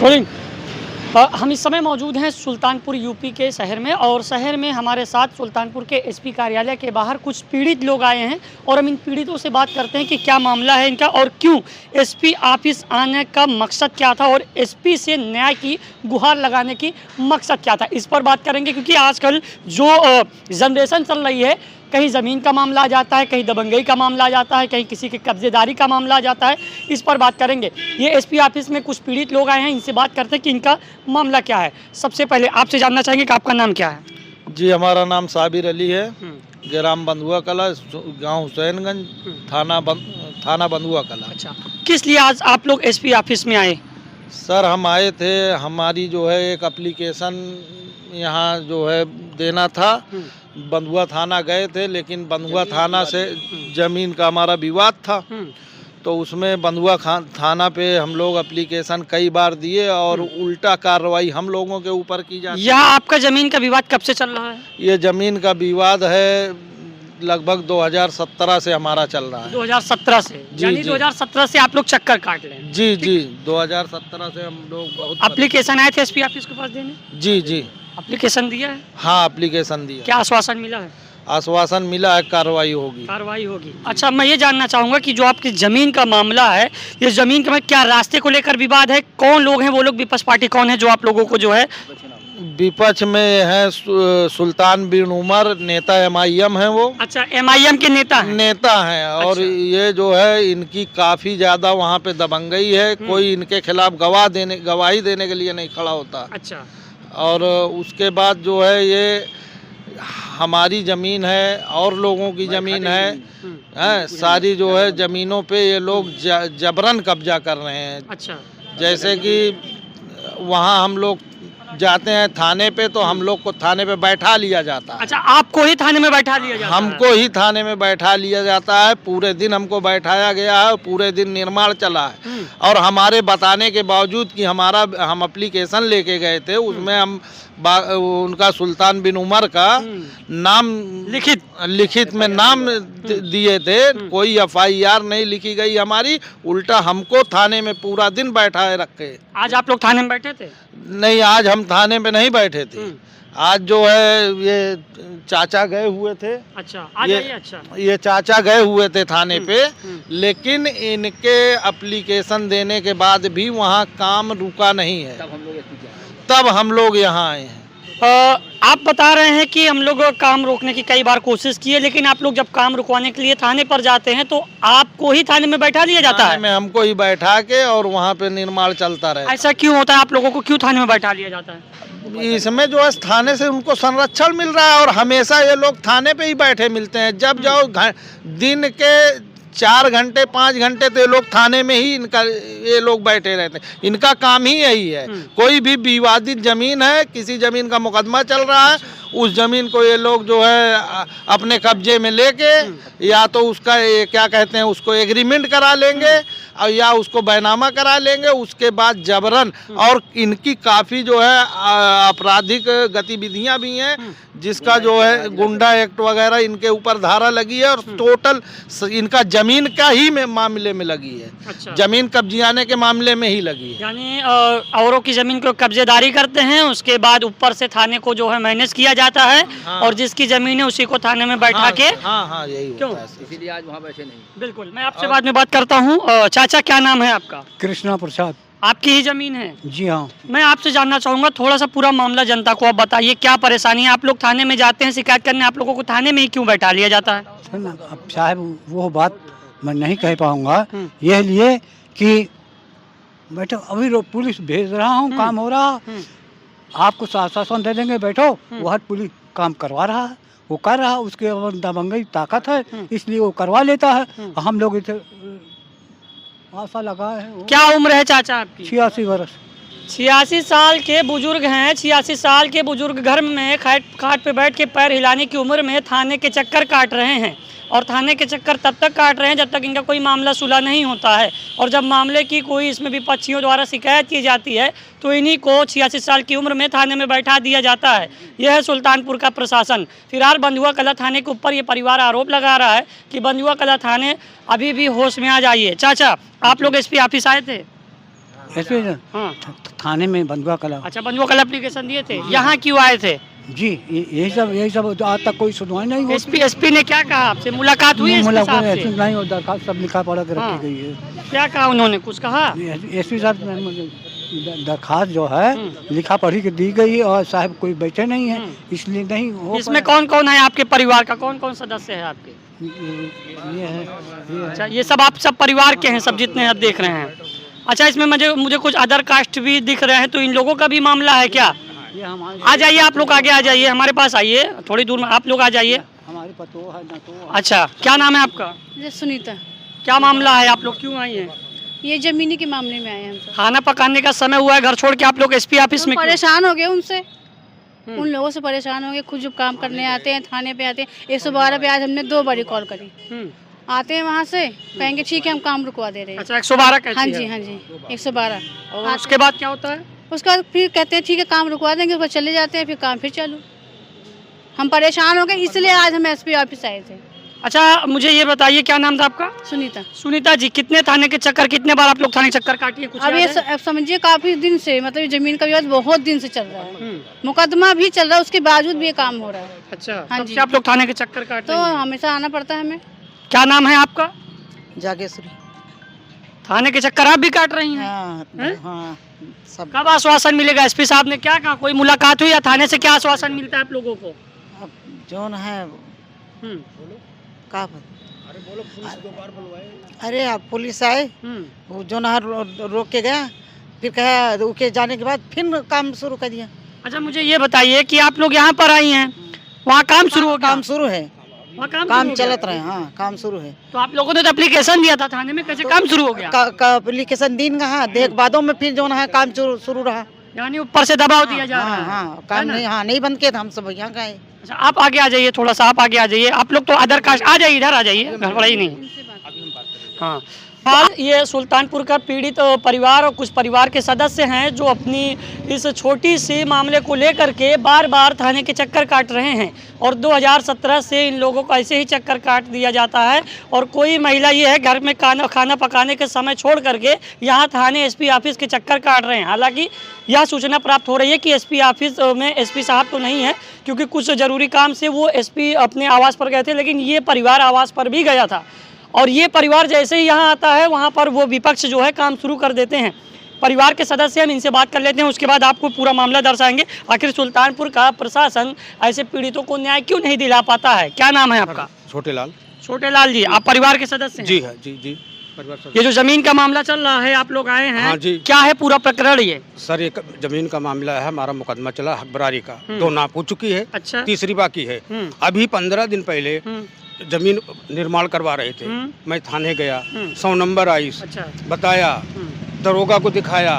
Rolling. हम इस समय मौजूद हैं सुल्तानपुर यूपी के शहर में, और शहर में हमारे साथ सुल्तानपुर के एसपी कार्यालय के बाहर कुछ पीड़ित लोग आए हैं और हम इन पीड़ितों से बात करते हैं कि क्या मामला है इनका और क्यों एसपी ऑफिस आने का मकसद क्या था और एसपी से न्याय की गुहार लगाने की मकसद क्या था। इस पर बात करेंगे क्योंकि आजकल जो जनरेशन चल रही है, कहीं ज़मीन का मामला आ जाता है, कहीं दबंगई का मामला आ जाता है, कहीं किसी की कब्जेदारी का मामला आ जाता है। इस पर बात करेंगे। ये एसपी ऑफिस में कुछ पीड़ित लोग आए हैं, इनसे बात करते हैं कि इनका मामला क्या है। सबसे पहले आपसे जानना चाहेंगे कि आपका नाम क्या है? जी, हमारा नाम साबिर अली है। ग्राम बंधुआ कला, गांव हुसैनगंज, थाना बंधुआ कला। अच्छा, किस लिए आज आप लोग एसपी ऑफिस में आए? सर, हम आए थे, हमारी जो है एक एप्लीकेशन यहाँ जो है देना था। बंधुआ थाना गए थे, लेकिन बंधुआ थाना से ज़मीन का हमारा विवाद था, तो उसमें बंधुआ थाना पे हम लोग एप्लीकेशन कई बार दिए और उल्टा कार्रवाई हम लोगों के ऊपर की जाती है। यहाँ आपका ज़मीन का विवाद कब से चल रहा है? ये ज़मीन का विवाद है लगभग 2017 से हमारा चल रहा है। 2017 से? यानी 2017 से आप लोग चक्कर काट लें? जी जी, 2017 से हम लोग बहुत एप्लीकेशन आए थे एसपी ऑफिस के पास देने? जी जी, एप्लीकेशन दिया है? हाँ, एप्लीकेशन दिया। क्या आश्वासन मिला है? आश्वासन मिला है, कार्रवाई होगी। कार्रवाई होगी। अच्छा, मैं ये जानना चाहूँगा कि जो आपकी ज़मीन का मामला है, ये ज़मीन का क्या रास्ते को लेकर विवाद है? कौन लोग हैं वो लोग? विपक्ष पार्टी कौन है जो आप लोगों को जो है? विपक्ष में है सुल्तान बिन उमर, नेता MIM है वो। अच्छा, MIM के नेता हैं? और अच्छा। ये जो है इनकी काफ़ी ज़्यादा वहाँ पे दबंगई है। कोई इनके खिलाफ गवाही देने के लिए नहीं खड़ा होता। अच्छा। और उसके बाद जो है ये हमारी ज़मीन है और लोगों की ज़मीन है, सारी जो है ज़मीनों पे ये लोग जबरन कब्जा कर रहे हैं। अच्छा। जैसे कि वहाँ हम लोग जाते हैं थाने पे, तो हम लोग को थाने पे बैठा लिया जाता है। अच्छा, आपको ही थाने में बैठा लिया जाता है? हमको ही थाने में बैठा लिया जाता है। पूरे दिन हमको बैठाया गया है, पूरे दिन निर्माण चला है। और हमारे बताने के बावजूद कि हम एप्लीकेशन लेके गए थे, उसमें हम उनका सुल्तान बिन उमर का नाम लिखित में नाम दिए थे। कोई FIR नहीं लिखी गई हमारी, उल्टा हमको थाने में पूरा दिन बैठाए रखे। आज आप लोग थाने में बैठे थे? नहीं, आज हम थाने में नहीं बैठे थे। आज जो है ये चाचा गए हुए थे। अच्छा, ये चाचा गए हुए थे थाने पे, लेकिन इनके एप्लीकेशन देने के बाद भी वहाँ काम रुका नहीं है। तब हम लोग यहाँ आए हैं। आप बता रहे हैं कि हम लोग काम रोकने की कई बार कोशिश की है, लेकिन आप लोग जब काम रुकवाने के लिए थाने पर जाते हैं तो आपको ही थाने में बैठा लिया जाता है? में हमको ही बैठा के और वहाँ पे निर्माण चलता रहे। ऐसा क्यों होता है? आप लोगों को क्यों थाने में बैठा लिया जाता है? इसमें जो है थाने से उनको संरक्षण मिल रहा है और हमेशा ये लोग थाने पे ही बैठे मिलते हैं। जब जाओ दिन के 4 घंटे 5 घंटे तो ये लोग थाने में ही ये लोग बैठे रहते हैं। इनका काम ही यही है। कोई भी विवादित ज़मीन है, किसी ज़मीन का मुकदमा चल रहा है, उस ज़मीन को ये लोग जो है अपने कब्जे में लेके या तो उसका क्या कहते हैं, उसको एग्रीमेंट करा लेंगे और या उसको बैनामा करा लेंगे। उसके बाद जबरन, और इनकी काफ़ी जो है आपराधिक गतिविधियां भी हैं, जिसका जो है गुंडा एक्ट वगैरह इनके ऊपर धारा लगी है और टोटल इनका ज़मीन का ही मामले में लगी है। अच्छा। ज़मीन कब्जियाने के मामले में ही लगी है। यानी औरों की ज़मीन को कब्जेदारी करते हैं, उसके बाद ऊपर से थाने को जो है मैनेज किया जाता है। हाँ। और जिसकी ज़मीन है उसी को थाने में बैठा के। हाँ, यही क्यों? इसीलिए आज वहाँ बैठे नहीं। बिल्कुल, मैं आपसे बाद में बात करता हूँ। चाचा, क्या नाम है आपका? कृष्णा प्रसाद। आपकी ही ज़मीन है? जी हाँ। मैं आपसे जानना चाहूँगा थोड़ा सा पूरा मामला जनता को आप बताइए, क्या परेशानी है? आप लोग थाने में जाते हैं शिकायत करने, आप लोगों को थाने में ही क्यों बैठा लिया जाता है? अब साहब वो बात मैं नहीं कह पाऊँगा, यह लिए कि बैठो, अभी पुलिस भेज रहा हूँ, काम हो रहा, आपको आश्वासन दे देंगे, बैठो। वह पुलिस काम करवा रहा है, वो कर रहा है, उसके दबंगई ताकत है, इसलिए वो करवा लेता है। हम लोग इसे आशा लगाए हैं। क्या उम्र है चाचा आपकी? 86 वर्ष। 86 साल के बुजुर्ग हैं। 86 साल के बुजुर्ग घर में खाट पे बैठ के पैर हिलाने की उम्र में थाने के चक्कर काट रहे हैं, और थाने के चक्कर तब तक काट रहे हैं जब तक इनका कोई मामला सुलह नहीं होता है। और जब मामले की कोई इसमें विपक्षियों द्वारा शिकायत की जाती है तो इन्हीं को 86 साल की उम्र में थाने में बैठा दिया जाता है। यह है सुल्तानपुर का प्रशासन। फिलहाल बंधुआ कला थाने के ऊपर ये परिवार आरोप लगा रहा है कि बंधुआ कला थाने अभी भी होश में आ जाइए। चाचा, आप लोग एसपी ऑफिस आए थे? एसपी हाँ। थाने में बंधुआ कला। अच्छा, बंधुआ कल एप्लीकेशन दिए थे, यहाँ क्यों आए थे? जी यही सब आज तक कोई सुनवाई नहीं हुई। एसपी ने क्या कहा आपसे? मुलाकात हुई एसपी साहब से? नहीं, और दरखास्त सब लिखा पढ़ा के हाँ। रखी गई है। क्या कहा उन्होंने, कुछ कहा? एसपी साहब ने दरखास्त जो है लिखा पढ़ी के दी गई और साहब कोई बैठे नहीं है, इसलिए नहीं हो इसमें कौन कौन है आपके परिवार का, कौन कौन सदस्य है आपके? ये है अच्छा, ये सब आप सब परिवार के हैं, सब जितने आप देख रहे हैं। अच्छा, इसमें मुझे कुछ अदर कास्ट भी दिख रहे हैं, तो इन लोगों का भी मामला है क्या? ये हमारे आ जाइए आप लोग, आगे आ जाइए, हमारे पास आइए, थोड़ी दूर में आप लोग आ जाइए। हमारी पतो है ना तो। अच्छा, क्या नाम है आपका? सुनीता। क्या मामला है, आप लोग क्यों आई हैं? ये जमीनी के मामले में आए हैं हम सब। खाना पकाने का समय हुआ है, घर छोड़ के आप लोग एसपी ऑफिस में क्यों? परेशान हो गए उनसे, उन लोगों से परेशान हो गए। खुद जब काम करने आते हैं थाने पे आते हैं, 112 पे आज हमने 2 बारी कॉल करी। आते हैं वहाँ से, कहेंगे ठीक है हम काम रुकवा दे रहे हैं। अच्छा, 112 कहती हाँ है? जी हाँ जी 112। और उसके बाद क्या होता है? उसके बाद फिर कहते हैं ठीक है काम रुकवा देंगे, उसके बाद चले जाते हैं, फिर काम फिर चालू। हम परेशान हो गए, इसलिए आज हम एसपी ऑफिस आए थे। अच्छा, मुझे ये बताइए, क्या नाम था आपका? सुनीता। सुनीता जी, कितने थाने के चक्कर, कितने बार आप लोग थाने के चक्कर काटिए, कुछ अब याद ये है? अब समझिए काफी दिन से, मतलब ये जमीन का विवाद बहुत दिन से चल रहा है, मुकदमा भी चल रहा है, उसके बावजूद भी ये काम हो रहा है। अच्छा, हाँ तब जी। से आप लोग थाने के चक्कर काटते तो हैं? हमेशा आना पड़ता है हमें। क्या नाम है आपका? जागेश्वरी। थाने के चक्कर आप भी काट रही हैं? हैं? हाँ सब। कब आश्वासन मिलेगा? एसपी साहब ने क्या कहा, कोई मुलाकात हुई या थाने से क्या आश्वासन मिलता है आप लोगों को? अब जोन है हम्म, का अरे अब पुलिस आए, वो जोन है रोक के गया, फिर कहा रुके जाने के बाद फिर काम शुरू कर दिया। अच्छा, मुझे ये बताइए कि आप लोग यहाँ पर आई हैं, वहाँ काम शुरू हो गया? काम शुरू है, वहाँ काम काम शुरू हो गया? चलत रहे। हाँ काम शुरू है। तो आप लोगों ने तो एप्लीकेशन दिया था थाने में, कैसे काम शुरू हो गया? एप्लीकेशन दिन कहा देख बादों में फिर जोन है काम शुरू रहा। यानी ऊपर से दबाव दिया जा रहा है? हाँ काम नहीं, हाँ नहीं बंद किया था, हम सब यहाँ का है। अच्छा, आप आगे आ जाइए, थोड़ा सा आप आगे आ जाइए। आप लोग तो अदर कास्ट, आ जाइए, इधर आ जाइए, गड़बड़ाई नहीं। हाँ, ये सुल्तानपुर का पीड़ित परिवार और कुछ परिवार के सदस्य हैं जो अपनी इस छोटी सी मामले को लेकर के बार बार थाने के चक्कर काट रहे हैं, और 2017 से इन लोगों को ऐसे ही चक्कर काट दिया जाता है। और कोई महिला ये है घर में खाना पकाने के समय छोड़ करके यहाँ थाने एसपी ऑफिस के चक्कर काट रहे हैं। हालांकि यह सूचना प्राप्त हो रही है कि एसपी ऑफिस में एसपी साहब तो नहीं है, क्योंकि कुछ ज़रूरी काम से वो एसपी अपने आवास पर गए थे, लेकिन ये परिवार आवास पर भी गया था। और ये परिवार जैसे ही यहाँ आता है, वहाँ पर वो विपक्ष जो है काम शुरू कर देते हैं। परिवार के सदस्य हम इनसे बात कर लेते हैं, उसके बाद आपको पूरा मामला दर्शाएंगे। आखिर सुल्तानपुर का प्रशासन ऐसे पीड़ितों को न्याय क्यों नहीं दिला पाता है? क्या नाम है आपका? छोटे लाल। छोटे लाल जी, आप परिवार के सदस्य हैं? जी है, जी परिवार सदस्य। ये जो जमीन का मामला चल रहा है, आप लोग आए हैं? हाँ जी। क्या है पूरा प्रकरण ये? सर, एक जमीन का मामला है, हमारा मुकदमा चला हकबरारी का, 2 नाप हो चुकी है। अच्छा। तीसरी बाकी है। अभी 15 दिन पहले जमीन निर्माण करवा रहे थे, मैं थाने गया, 100 नंबर आई, अच्छा। बताया, दरोगा को दिखाया,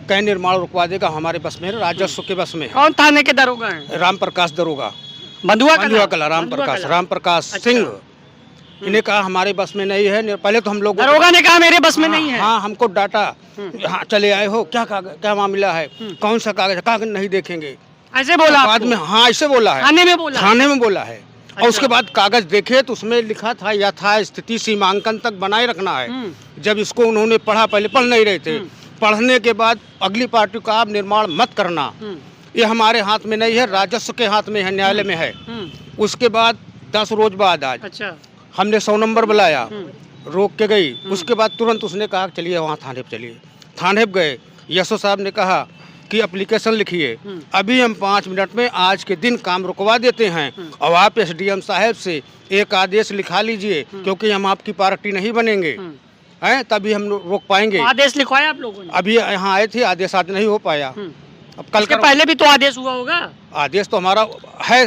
कहीं निर्माण रुकवा देगा, हमारे बस में, राजस्व के बस में। कौन थाने के दरोगा हैं? राम प्रकाश दरोगा, बंधुआ कला, राम प्रकाश सिंह। इन्हें कहा हमारे बस में नहीं है। पहले तो हम लोग, दरोगा ने कहा मेरे बस में नहीं है। हाँ, हमको डाटा, हाँ चले आए हो, क्या कागज, क्या मामला है, कौन सा कागज, कागज नहीं देखेंगे, ऐसे बोला बाद में। हाँ ऐसे बोला है, थाने में बोला? थाने में बोला है। और उसके बाद कागज देखे तो उसमें लिखा था यथास्थिति सीमांकन तक बनाए रखना है। जब इसको उन्होंने पढ़ा, पहले पढ़ नहीं रहे थे, पढ़ने के बाद अगली पार्टी का आप निर्माण मत करना, ये हमारे हाथ में नहीं है, राजस्व के हाथ में है, न्यायालय में है। उसके बाद 10 रोज बाद आज अच्छा हमने 100 नंबर बुलाया, रोक के गई। उसके बाद तुरंत उसने कहा चलिए वहाँ थाने पे चलिए। थाने पे गए, यशो साहब ने कहा कि एप्लीकेशन लिखिए, अभी हम 5 मिनट में आज के दिन काम रुकवा देते हैं, और आप एसडीएम साहब से एक आदेश लिखा लीजिए, क्योंकि हम आपकी पार्टी नहीं बनेंगे, हैं, तभी हम रोक पाएंगे। आदेश लिखवाया आप लोगों ने? अभी यहाँ आए थे, आदेश आज नहीं हो पाया। अब कल के पहले भी तो आदेश हुआ होगा? आदेश तो हमारा है,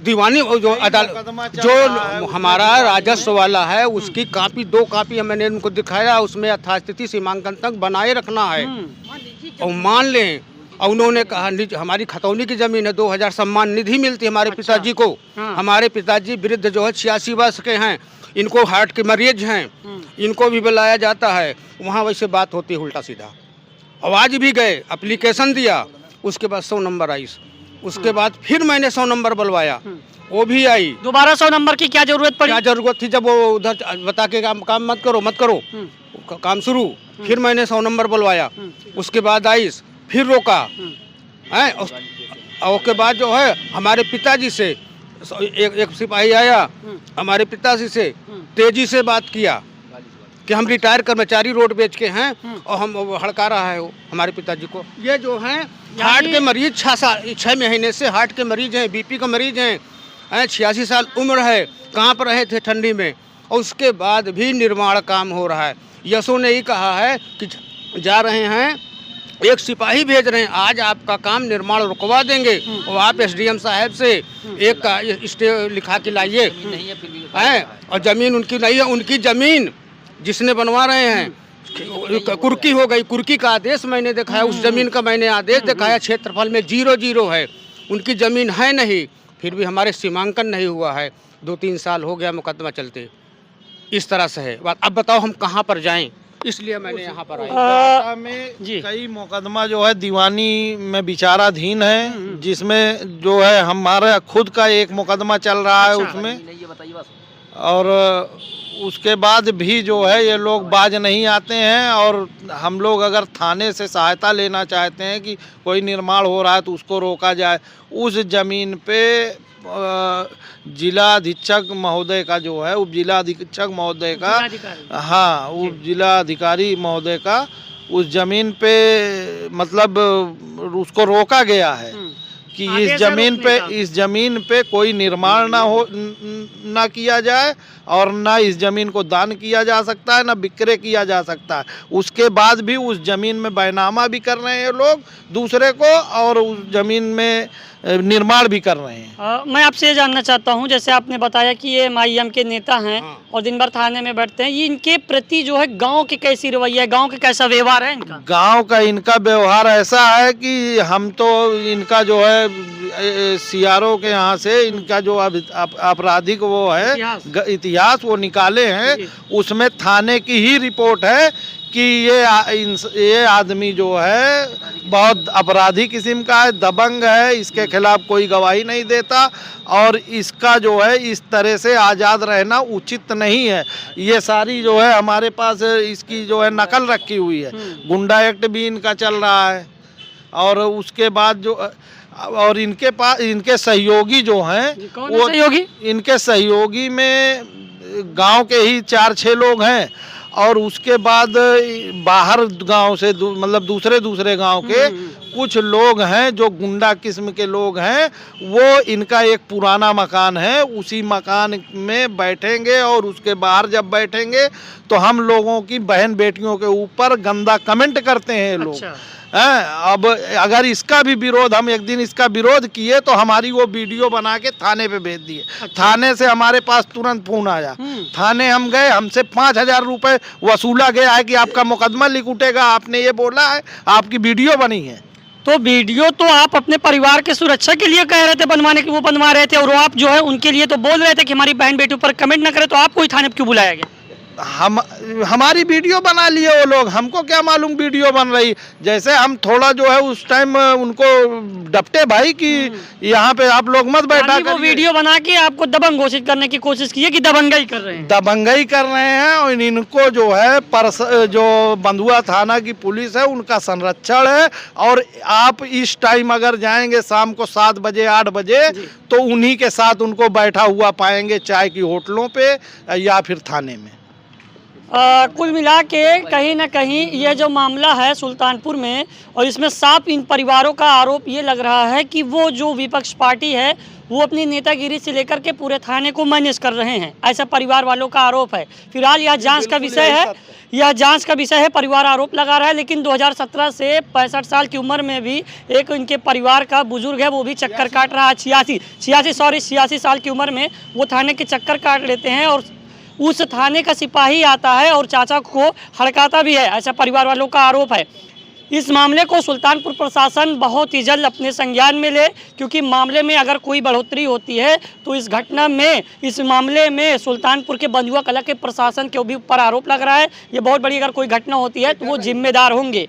दीवानी जो अदालत, जो हमारा राजस्व वाला है, उसकी कापी, 2 कापी मैंने उनको दिखाया, उसमें यथास्थिति सीमांकन तक बनाए रखना है। और मान लें, और उन्होंने कहा हमारी खतौनी की जमीन है, 2000 सम्मान निधि मिलती है हमारे पिताजी को। हमारे पिताजी वृद्ध जो है 86 वर्ष के हैं, इनको हार्ट के मरीज हैं, इनको भी बुलाया जाता है। वहाँ वैसे बात होती है उल्टा सीधा। आवाज भी गए, एप्लीकेशन दिया, उसके बाद 100 नंबर आई। उसके बाद फिर मैंने 100 नंबर बुलवाया, वो भी आई। दोबारा 100 नंबर की क्या जरूरत पड़ी? क्या जरूरत थी, जब वो उधर बता के काम मत करो। काम शुरू, फिर मैंने 100 नंबर बुलवाया, उसके बाद आइस, फिर रोका है। और उसके बाद जो है हमारे पिताजी से एक सिपाही आया, हमारे पिताजी से तेजी से बात किया कि हम रिटायर कर्मचारी रोड बेच के हैं और हम हड़का रहा है वो हमारे पिताजी को। ये जो हैं हार्ट के मरीज 6 महीने से हार्ट के मरीज हैं, बीपी का मरीज हैं, 86 साल उम्र है, कांप रहे थे ठंडी में, और उसके बाद भी निर्माण काम हो रहा है। यशो ने ही कहा है कि जा रहे हैं, एक सिपाही भेज रहे हैं, आज आपका काम निर्माण रुकवा देंगे और आप एसडीएम साहब से एक स्टे लिखा के लाइए हैं। और ज़मीन उनकी नहीं है, उनकी ज़मीन जिसने बनवा रहे हैं कुर्की हो गई, कुर्की का आदेश मैंने दिखाया, उस ज़मीन का मैंने आदेश दिखाया, क्षेत्रफल में 0-0 है, उनकी ज़मीन है नहीं, फिर भी हमारे सीमांकन नहीं हुआ है। 2-3 साल हो गया मुकदमा चलते, इस तरह से है बात। अब बताओ हम कहाँ पर जाएं, इसलिए मैंने यहाँ पर आया। में कई मुकदमा जो है दीवानी में विचाराधीन है, जिसमें जो है हमारा खुद का एक मुकदमा चल रहा है उसमें, और उसके बाद भी जो है ये लोग बाज नहीं आते हैं। और हम लोग अगर थाने से सहायता लेना चाहते हैं कि कोई निर्माण हो रहा है तो उसको रोका जाए, उस ज़मीन पे जिला अधीक्षक महोदय का जो है, उप जिला अधीक्षक महोदय का, हाँ उप जिला अधिकारी महोदय का उस ज़मीन पे मतलब उसको रोका गया है कि इस ज़मीन पे कोई निर्माण ना किया जाए और ना इस ज़मीन को दान किया जा सकता है, ना विक्रय किया जा सकता है। उसके बाद भी उस ज़मीन में बैनामा भी कर रहे हैं लोग दूसरे को, और उस ज़मीन में निर्माण भी कर रहे हैं। मैं आपसे ये जानना चाहता हूँ, जैसे आपने बताया कि ये MIM के नेता हैं और दिन भर थाने में बैठते हैं, ये इनके प्रति जो है गांव की कैसी रवैया है, गांव के कैसा व्यवहार है इनका? गांव का इनका व्यवहार ऐसा है कि हम तो इनका जो है CRO के यहाँ से इनका जो आपराधिक वो है इतिहास वो निकाले हैं, उसमें थाने की ही रिपोर्ट है कि ये आदमी जो है बहुत अपराधी किस्म का है, दबंग है, इसके खिलाफ कोई गवाही नहीं देता, और इसका जो है इस तरह से आज़ाद रहना उचित नहीं है। ये सारी जो है हमारे पास इसकी जो है नकल रखी हुई है, गुंडा एक्ट भी इनका चल रहा है। और उसके बाद जो और इनके पास इनके सहयोगी जो हैं, वो सहयोगी, इनके सहयोगी में गांव के ही 4-6 लोग हैं, और उसके बाद बाहर गांव से मतलब दूसरे गांव के कुछ लोग हैं जो गुंडा किस्म के लोग हैं। वो इनका एक पुराना मकान है, उसी मकान में बैठेंगे, और उसके बाहर जब बैठेंगे तो हम लोगों की बहन बेटियों के ऊपर गंदा कमेंट करते हैं लोग। अब अगर इसका भी विरोध, हम एक दिन इसका विरोध किए तो हमारी वो वीडियो बना के थाने पे भेज दिए। थाने से हमारे पास तुरंत फोन आया, थाने हम गए, हमसे 5000 रुपये वसूला गया है कि आपका मुकदमा लिख उठेगा, आपने ये बोला है, आपकी वीडियो बनी है। तो वीडियो तो आप अपने परिवार के सुरक्षा के लिए कह रहे थे बनवाने की, वो बनवा रहे थे, और आप जो है उनके लिए तो बोल रहे थे कि हमारी बहन बेटी पर कमेंट ना करे, तो आपको ही थाने पे क्यों बुलाया गया? हमारी वीडियो बना लिए वो लोग, हमको क्या मालूम वीडियो बन रही। जैसे हम थोड़ा जो है उस टाइम उनको डपटे भाई कि यहाँ पे आप लोग मत बैठा, वो वीडियो बना के आपको दबंग घोषित करने की कोशिश की है कि दबंगई कर रहे हैं, दबंगई कर रहे हैं। और इनको जो है जो बंधुआ थाना की पुलिस है उनका संरक्षण है, और आप इस टाइम अगर जाएंगे शाम को 7 बजे 8 बजे तो उन्हीं के साथ उनको बैठा हुआ पाएंगे चाय की होटलों पे या फिर थाने में। कुल मिला के कहीं ना कहीं यह जो मामला है सुल्तानपुर में, और इसमें साफ इन परिवारों का आरोप ये लग रहा है कि वो जो विपक्ष पार्टी है वो अपनी नेतागिरी से लेकर के पूरे थाने को मैनेज कर रहे हैं, ऐसा परिवार वालों का आरोप है। फिलहाल यह जांच का विषय है, यह जांच का विषय है, परिवार आरोप लगा रहा है। लेकिन 2017 से 65 साल की उम्र में भी एक इनके परिवार का बुजुर्ग है, वो भी चक्कर काट रहा है, 86 साल की उम्र में वो थाने के चक्कर काट लेते हैं, और उस थाने का सिपाही आता है और चाचा को हड़काता भी है, ऐसा परिवार वालों का आरोप है। इस मामले को सुल्तानपुर प्रशासन बहुत ही जल्द अपने संज्ञान में ले, क्योंकि मामले में अगर कोई बढ़ोतरी होती है तो इस घटना में, इस मामले में सुल्तानपुर के बंधुआ कला के प्रशासन के भी ऊपर आरोप लग रहा है। ये बहुत बड़ी अगर कोई घटना होती है तो वो जिम्मेदार होंगे।